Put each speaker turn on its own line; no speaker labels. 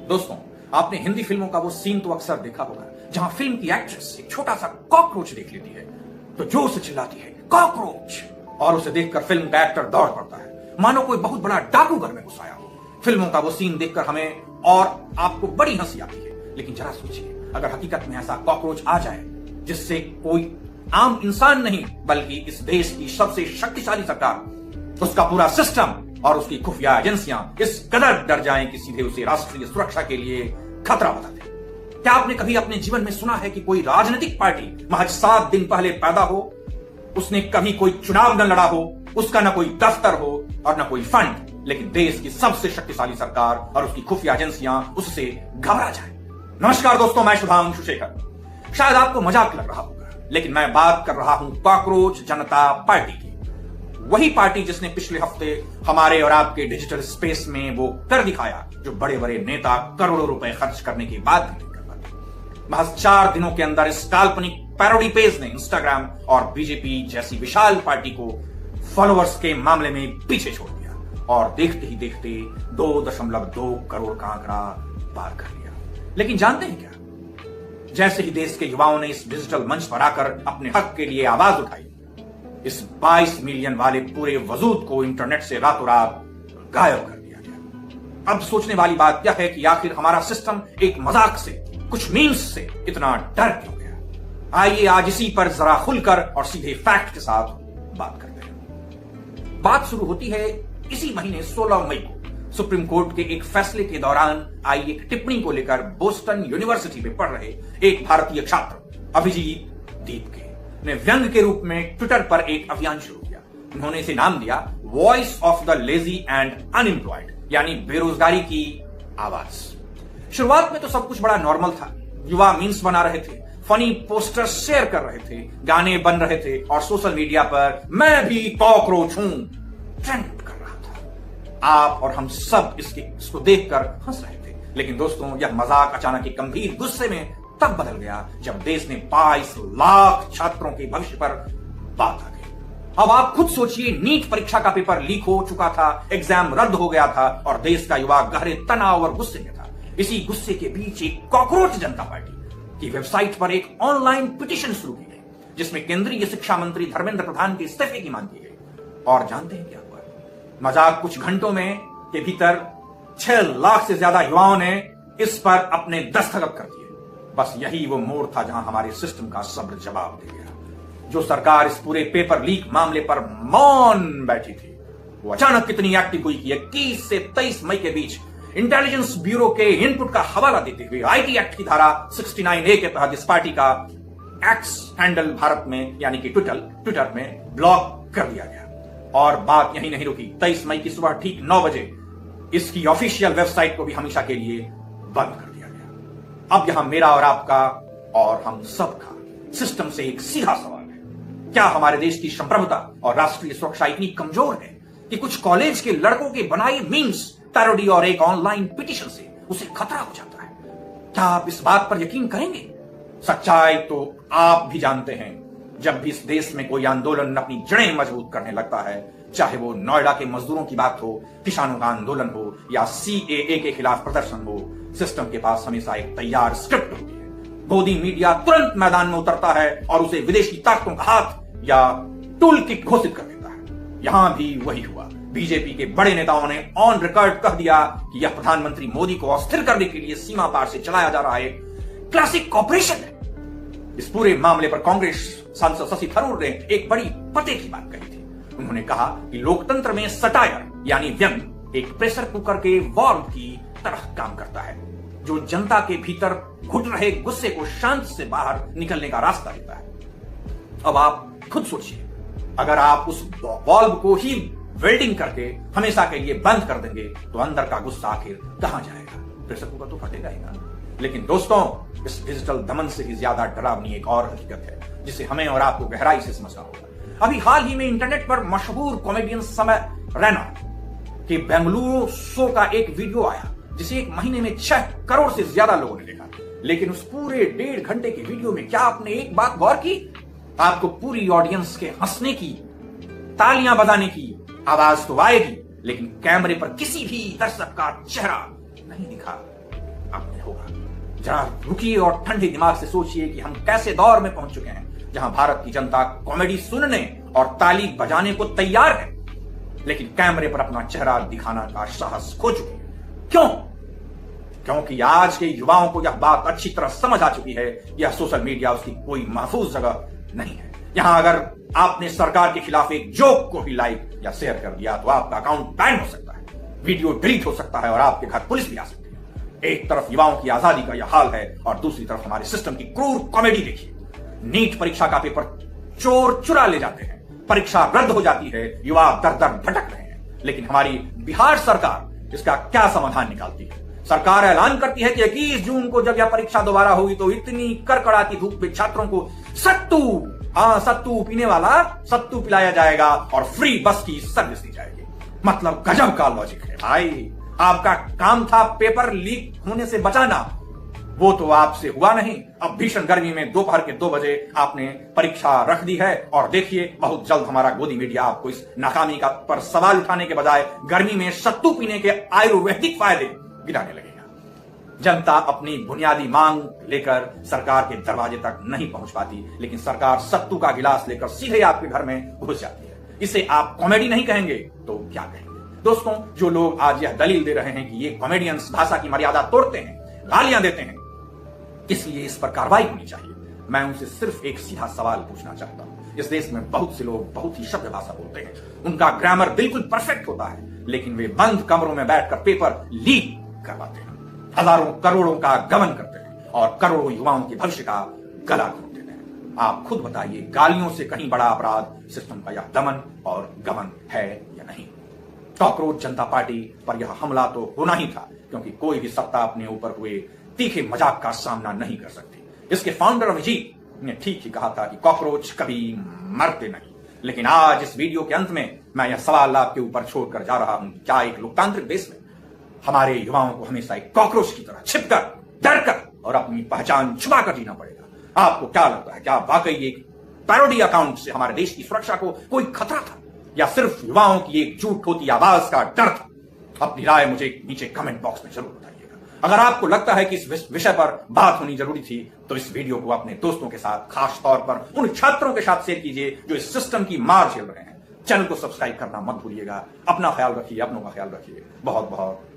दोस्तों, आपने हिंदी फिल्मों का वो सीन तो अक्सर देखा होगा जहां फिल्म की एक्ट्रेस एक छोटा सा कॉकरोच देख लेती है तो जोर से चिल्लाती है कॉकरोच, और उसे देखकर फिल्म का एक्टर दौड़ पड़ता है मानो कोई बहुत बड़ा डाकू घर में घुस आया हो। फिल्मों का वो सीन देखकर हमें और आपको बड़ी हंसी आती है, लेकिन जरा सोचिए अगर हकीकत में ऐसा कॉकरोच आ जाए जिससे कोई आम इंसान नहीं बल्कि इस देश की सबसे शक्तिशाली सरकार, उसका पूरा सिस्टम और उसकी खुफिया एजेंसियां इस कदर डर जाएं कि सीधे उसे राष्ट्रीय सुरक्षा के लिए खतरा बता दें। क्या आपने कभी अपने जीवन में सुना है कि कोई राजनीतिक पार्टी महज 7 दिन पहले पैदा हो, उसने कभी कोई चुनाव न लड़ा हो, उसका न कोई दफ्तर हो और न कोई फंड, लेकिन देश की सबसे शक्तिशाली सरकार और उसकी खुफिया एजेंसियां उससे घबरा जाए? नमस्कार दोस्तों, मैं शुभांशु शेखर। शायद आपको मजाक लग रहा होगा, लेकिन मैं बात कर रहा हूं कॉकरोच जनता पार्टी की। वही पार्टी जिसने पिछले हफ्ते हमारे और आपके डिजिटल स्पेस में वो कर दिखाया जो बड़े बड़े नेता करोड़ों रुपए खर्च करने के बाद भी नहीं कर पाते। महज 4 दिनों के अंदर इस काल्पनिक पैरोडी पेज ने इंस्टाग्राम और बीजेपी जैसी विशाल पार्टी को फॉलोअर्स के मामले में पीछे छोड़ दिया और देखते ही देखते 2.2 करोड़ का आंकड़ा पार कर लिया। लेकिन जानते हैं क्या, जैसे ही देश के युवाओं ने इस डिजिटल मंच पर आकर अपने हक के लिए आवाज उठाई, इस 22 मिलियन वाले पूरे वजूद को इंटरनेट से रातों रात गायब कर दिया गया। अब सोचने वाली बात यह है कि आखिर हमारा सिस्टम एक मजाक से, कुछ मीम्स से इतना डर क्यों गया? आइए आज इसी पर जरा खुलकर और सीधे फैक्ट के साथ बात करते हैं। बात शुरू होती है इसी महीने 16 मई को सुप्रीम कोर्ट के एक फैसले के दौरान आई एक टिप्पणी को लेकर बोस्टन यूनिवर्सिटी में पढ़ रहे एक भारतीय छात्र अभिजीत दीप के ने व्यंग के रूप में ट्विटर पर एक अभियान शुरू किया। उन्होंने इसे नाम दिया voice of the lazy and unemployed, यानी बेरोजगारी की आवाज। शुरुआत में तो सब कुछ बड़ा नॉर्मल था। युवा मीम्स बना रहे थे, फनी पोस्टर्स शेयर कर रहे थे, गाने बन रहे थे और सोशल मीडिया पर मैं भी कॉकरोच हूं ट्रेंड कर रहा था। आप और हम सब इसको देखकर हंस रहे थे। लेकिन दोस्तों, यह मजाक अचानक एक गंभीर गुस्से में तब बदल गया जब देश ने 22 लाख छात्रों के भविष्य पर बात आ गई। अब आप खुद सोचिए, नीट परीक्षा का पेपर लीक हो चुका था, एग्जाम रद्द हो गया था और देश का युवा गहरे तनाव और गुस्से में था। इसी गुस्से के बीच एक कॉकरोच जनता पार्टी की वेबसाइट पर एक ऑनलाइन पिटीशन शुरू की गई जिसमें केंद्रीय शिक्षा मंत्री धर्मेंद्र प्रधान के इस्तीफे की मांग की गई। और जानते हैं क्या हुआ? मजाक कुछ घंटों में के भीतर 6 लाख से ज्यादा युवाओं ने इस पर अपने दस्तखत कर दिए। बस यही वो मोड़ था जहां हमारे सिस्टम का सब्र जवाब दे गया। जो सरकार इस पूरे पेपर लीक मामले पर मौन बैठी थी, वो अचानक कितनी एक्टिव हुई कि 21 से 23 मई के बीच इंटेलिजेंस ब्यूरो के इनपुट का हवाला देते हुए आईटी एक्ट की धारा 69A के तहत इस पार्टी का एक्स हैंडल भारत में यानी कि ट्विटर में ब्लॉक कर दिया गया। और बात यही नहीं रुकी। 23 मई की सुबह ठीक 9 बजे इसकी ऑफिशियल वेबसाइट को भी हमेशा के लिए बंद कर दिया गया। अब यहां मेरा और आपका और हम सबका सिस्टम से एक सीधा सवाल है, क्या हमारे देश की संप्रभुता और राष्ट्रीय सुरक्षा इतनी कमजोर है कि कुछ कॉलेज के लड़कों के बनाए मीम्स, पैरोडी और एक ऑनलाइन पिटीशन से उसे खतरा हो जाता है? क्या आप इस बात पर यकीन करेंगे? सच्चाई तो आप भी जानते हैं, जब भी इस देश में कोई आंदोलन अपनी जड़ें मजबूत करने लगता है, चाहे वो नोएडा के मजदूरों की बात हो, किसानों का आंदोलन हो या CAA के खिलाफ प्रदर्शन हो, सिस्टम के पास हमेशा एक तैयार स्क्रिप्ट होती है। गोदी मीडिया तुरंत मैदान में उतरता है और उसे विदेशी ताकतों का हाथ या टूल किट घोषित कर देता है। यहां भी वही हुआ। बीजेपी के बड़े नेताओं ने ऑन रिकॉर्ड कह दिया कि यह प्रधानमंत्री मोदी को अस्थिर करने के लिए सीमा पार से चलाया जा रहा एक क्लासिक ऑपरेशन है। इस पूरे मामले पर कांग्रेस सांसद शशि थरूर ने एक बड़ी पते की बात कही थी। उन्होंने कहा कि लोकतंत्र में सटायर यानी व्यंग एक प्रेशर कुकर के वाल्व की तरह काम करता है, जो जनता के भीतर घुट रहे गुस्से को शांत से बाहर निकलने का रास्ता देता है। अब आप खुद सोचिए, अगर आप उस वाल्व को ही वेल्डिंग करके हमेशा के लिए बंद कर देंगे तो अंदर का गुस्सा आखिर कहां जाएगा? प्रेशर कुकर तो फटेगा ही ना। लेकिन दोस्तों, इस डिजिटल दमन से भी ज्यादा डरावनी एक और हकीकत है जिसे हमें और आपको गहराई से समझना होगा। अभी हाल ही में इंटरनेट पर मशहूर कॉमेडियन समय रैना के बेंगलुरु शो का एक वीडियो आया जिसे एक महीने में 6 करोड़ से ज्यादा लोगों ने देखा। लेकिन उस पूरे 1.5 घंटे के वीडियो में क्या आपने एक बात गौर की? आपको पूरी ऑडियंस के हंसने की, तालियां बजाने की आवाज तो आएगी, लेकिन कैमरे पर किसी भी दर्शक का चेहरा नहीं दिखा। आपने होगा। जरा रुकिए और ठंडे दिमाग से सोचिए कि हम कैसे दौर में पहुंच चुके हैं जहां भारत की जनता कॉमेडी सुनने और ताली बजाने को तैयार है, लेकिन कैमरे पर अपना चेहरा दिखाना का साहस खो चुके हैं। क्यों? क्योंकि आज के युवाओं को यह बात अच्छी तरह समझ आ चुकी है, यह सोशल मीडिया उसकी कोई महफूज जगह नहीं है। यहां अगर आपने सरकार के खिलाफ एक जोक को भी लाइक या शेयर कर दिया तो आपका अकाउंट बैन हो सकता है, वीडियो डिलीट हो सकता है और आपके घर पुलिस भी आ सकती है। एक तरफ युवाओं की आजादी का यह हाल है और दूसरी तरफ हमारे सिस्टम की क्रूर कॉमेडी देखिए। नीट परीक्षा का पेपर चोर चुरा ले जाते हैं, परीक्षा रद्द हो जाती है, युवा दर दर भटक रहे हैं, लेकिन हमारी बिहार सरकार इसका क्या समाधान निकालती है? सरकार ऐलान करती है कि 21 जून को जब यह परीक्षा दोबारा होगी तो इतनी कड़कड़ाती धूप में छात्रों को सत्तू पीने वाला सत्तू पिलाया जाएगा और फ्री बस की सर्विस दी जाएगी। मतलब गजब का लॉजिक है भाई। आपका काम था पेपर लीक होने से बचाना, वो तो आपसे हुआ नहीं। अब भीषण गर्मी में दोपहर के 2 बजे आपने परीक्षा रख दी है और देखिए बहुत जल्द हमारा गोदी मीडिया आपको इस नाकामी का पर सवाल उठाने के बजाय गर्मी में सत्तू पीने के आयुर्वेदिक फायदे गिनाने लगेगा। जनता अपनी बुनियादी मांग लेकर सरकार के दरवाजे तक नहीं पहुंच पाती, लेकिन सरकार सत्तू का गिलास लेकर सीधे आपके घर में घुस जाती है। इसे आप कॉमेडी नहीं कहेंगे तो क्या कहेंगे? दोस्तों, जो लोग आज यह दलील दे रहे हैं कि ये कॉमेडियंस भाषा की मर्यादा तोड़ते हैं, गालियां देते हैं, इसलिए इस पर कार्रवाई होनी चाहिए, मैं उनसे सिर्फ एक सीधा सवाल पूछना चाहता हूं। इस देश में बहुत से लोग बहुत ही शब्द भाषा बोलते हैं, उनका ग्रामर बिल्कुल परफेक्ट होता है, लेकिन वे बंद कमरों में बैठकर पेपर लीक करवाते हैं, हजारों करोड़ों का गबन करते हैं और करोड़ों युवाओं के भविष्य का गला घोट देते हैं। आप खुद बताइए, गालियों से कहीं बड़ा अपराध सिस्टम का यह दमन और गमन है या नहीं? कॉकरोच जनता पार्टी पर यह हमला तो होना ही था, क्योंकि कोई भी सत्ता अपने ऊपर हुए तीखे मजाक का सामना नहीं कर सकती। इसके फाउंडर अभिजीत ने ठीक ही कहा था कि कॉकरोच कभी मरते नहीं। लेकिन आज इस वीडियो के अंत में मैं यह सवाल आपके ऊपर छोड़कर जा रहा हूं, क्या एक लोकतांत्रिक देश में हमारे युवाओं को हमेशा एक कॉकरोच की तरह छिपकर, डरकर और अपनी पहचान छुपाकर जीना पड़ेगा? आपको क्या लगता है, क्या वाकई एक पैरोडी अकाउंट से हमारे देश की सुरक्षा को कोई खतरा था, या सिर्फ युवाओं की एक झूठ होती आवाज का डर था? अपनी राय मुझे नीचे कमेंट बॉक्स में जरूर बताइएगा। अगर आपको लगता है कि इस विषय पर बात होनी जरूरी थी तो इस वीडियो को अपने दोस्तों के साथ, खास तौर पर उन छात्रों के साथ शेयर कीजिए जो इस सिस्टम की मार झेल रहे हैं। चैनल को सब्सक्राइब करना मत भूलिएगा। अपना ख्याल रखिए, अपनों का ख्याल रखिए। बहुत बहुत